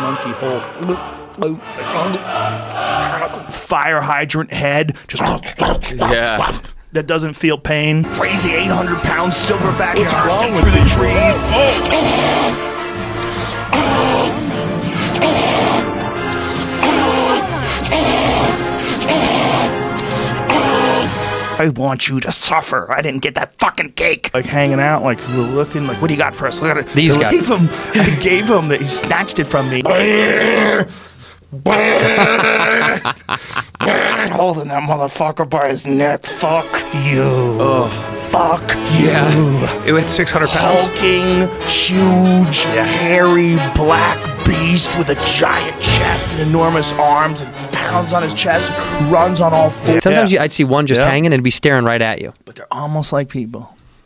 monkey hole. Fire hydrant head. Just Yeah. that doesn't feel pain. Crazy 800-pound silverback bursting through the tree. I want you to suffer. I didn't get that fucking cake. Like hanging out, like looking, like, what do you got for us? Look at it. These guys. I gave him. He snatched it from me. Holding that motherfucker by his neck. Fuck you. Oh. Fuck you. Yeah. It went 600 pounds. Hulking, huge, hairy, black beast with a giant chest and enormous arms and pounds on his chest, runs on all fours. Sometimes I'd see one just hanging and it'd be staring right at you. But they're almost like people.